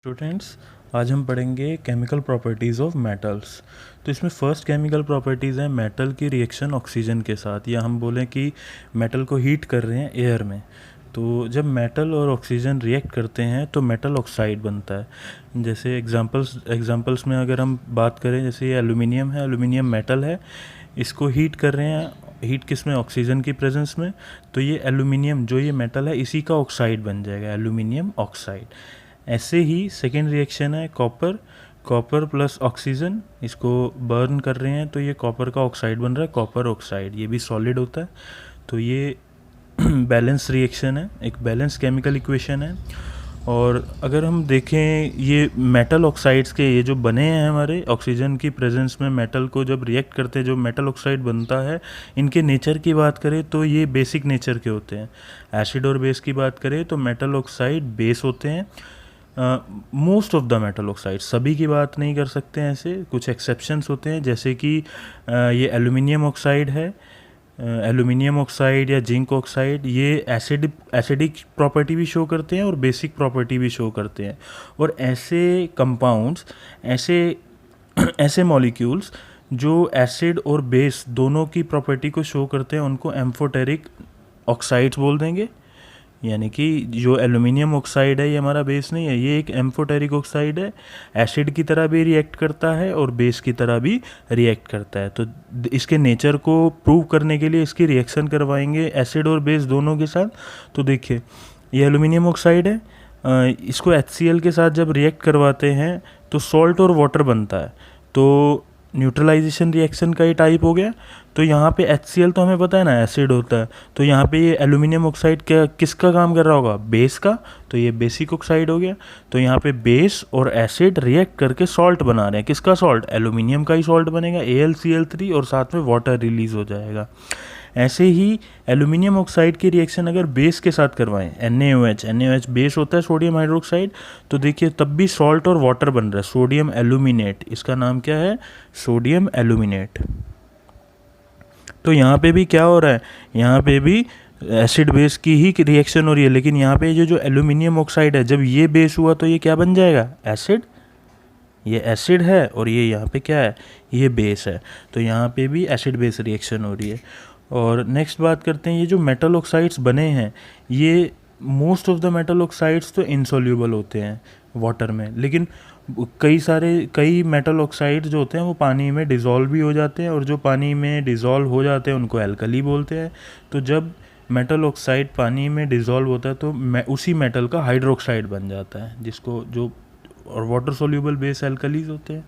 Students, आज हम पढ़ेंगे केमिकल प्रॉपर्टीज़ ऑफ मेटल्स। तो इसमें फर्स्ट केमिकल प्रॉपर्टीज़ है मेटल की रिएक्शन ऑक्सीजन के साथ, या हम बोलें कि मेटल को हीट कर रहे हैं एयर में। तो जब मेटल और ऑक्सीजन रिएक्ट करते हैं तो मेटल ऑक्साइड बनता है। जैसे एग्जांपल्स में अगर हम बात करें, जैसे ये एल्यूमिनियम है, एल्यूमिनियम मेटल है, इसको हीट कर रहे हैं, हीट किस में, ऑक्सीजन की प्रेजेंस में। तो ये एल्यूमिनियम जो ये मेटल है इसी का ऑक्साइड बन जाएगा, एल्यूमिनियम ऑक्साइड। ऐसे ही सेकेंड रिएक्शन है कॉपर प्लस ऑक्सीजन, इसको बर्न कर रहे हैं तो ये कॉपर का ऑक्साइड बन रहा है, कॉपर ऑक्साइड। ये भी सॉलिड होता है। तो ये बैलेंस रिएक्शन है, एक बैलेंस केमिकल इक्वेशन है। और अगर हम देखें ये मेटल ऑक्साइड्स के, ये जो बने हैं हमारे ऑक्सीजन की प्रेजेंस में, मेटल को जब रिएक्ट करते हैं जो मेटल ऑक्साइड बनता है, इनके नेचर की बात करें तो ये बेसिक नेचर के होते हैं। एसिड और बेस की बात करें तो मेटल ऑक्साइड बेस होते हैं। Most of the metal oxide, सभी की बात नहीं कर सकते हैं, ऐसे कुछ एक्सेप्शंस होते हैं। जैसे कि ये एल्यूमिनियम ऑक्साइड है, एल्यूमिनियम ऑक्साइड या जिंक ऑक्साइड, ये एसिडिक प्रॉपर्टी भी शो करते हैं और बेसिक प्रॉपर्टी भी शो करते हैं। और ऐसे कंपाउंड्स, ऐसे मॉलिक्यूल्स जो एसिड और बेस दोनों की प्रॉपर्टी को शो करते हैं उनको एम्फोटेरिक ऑक्साइड्स बोल देंगे। यानी कि जो एल्यूमिनियम ऑक्साइड है ये हमारा बेस नहीं है, ये एक एम्फोटेरिक ऑक्साइड है, एसिड की तरह भी रिएक्ट करता है और बेस की तरह भी रिएक्ट करता है। तो इसके नेचर को प्रूव करने के लिए इसकी रिएक्शन करवाएंगे एसिड और बेस दोनों के साथ। तो देखिए ये एल्यूमिनियम ऑक्साइड है, इसको HCl के साथ जब रिएक्ट करवाते हैं तो सॉल्ट और वाटर बनता है। तो न्यूट्रलाइजेशन रिएक्शन का ही टाइप हो गया। तो यहाँ पे HCl तो हमें पता है ना एसिड होता है, तो यहाँ पे ये एल्यूमिनियम ऑक्साइड क्या किसका काम कर रहा होगा, बेस का। तो ये बेसिक ऑक्साइड हो गया। तो यहाँ पे बेस और एसिड रिएक्ट करके सॉल्ट बना रहे हैं। किसका सॉल्ट, एल्यूमिनियम का ही सॉल्ट बनेगा, AlCl3, और साथ में वाटर रिलीज हो जाएगा। ऐसे ही एल्यूमिनियम ऑक्साइड की रिएक्शन अगर बेस के साथ करवाएं, NaOH बेस होता है सोडियम हाइड्रोक्साइड, तो देखिए तब भी सॉल्ट और वाटर बन रहा है, सोडियम एल्यूमिनेट। इसका नाम क्या है, सोडियम एल्यूमिनेट। तो यहाँ पे भी क्या हो रहा है, यहाँ पे भी एसिड बेस की ही रिएक्शन हो रही है, लेकिन यहाँ पे जो एल्यूमिनियम ऑक्साइड है, जब ये बेस हुआ तो ये क्या बन जाएगा, एसिड। ये एसिड है और ये यहाँ पे क्या है, ये बेस है। तो यहाँ पे भी एसिड बेस रिएक्शन हो रही है। और नेक्स्ट बात करते हैं, ये जो मेटल ऑक्साइड्स बने हैं, ये most of the metal oxides तो इनसॉल्यूबल होते हैं वाटर में, लेकिन कई मेटल ऑक्साइड्स जो होते हैं वो पानी में डिज़ोल्व भी हो जाते हैं, और जो पानी में डिज़ोल्व हो जाते हैं उनको एल्कली बोलते हैं। तो जब मेटल ऑक्साइड पानी में डिज़ोल्व होता है तो उसी मेटल का हाइड्रोक्साइड बन जाता है, जिसको जो और वाटर सोल्यूबल बेस एल्कलीज होते हैं।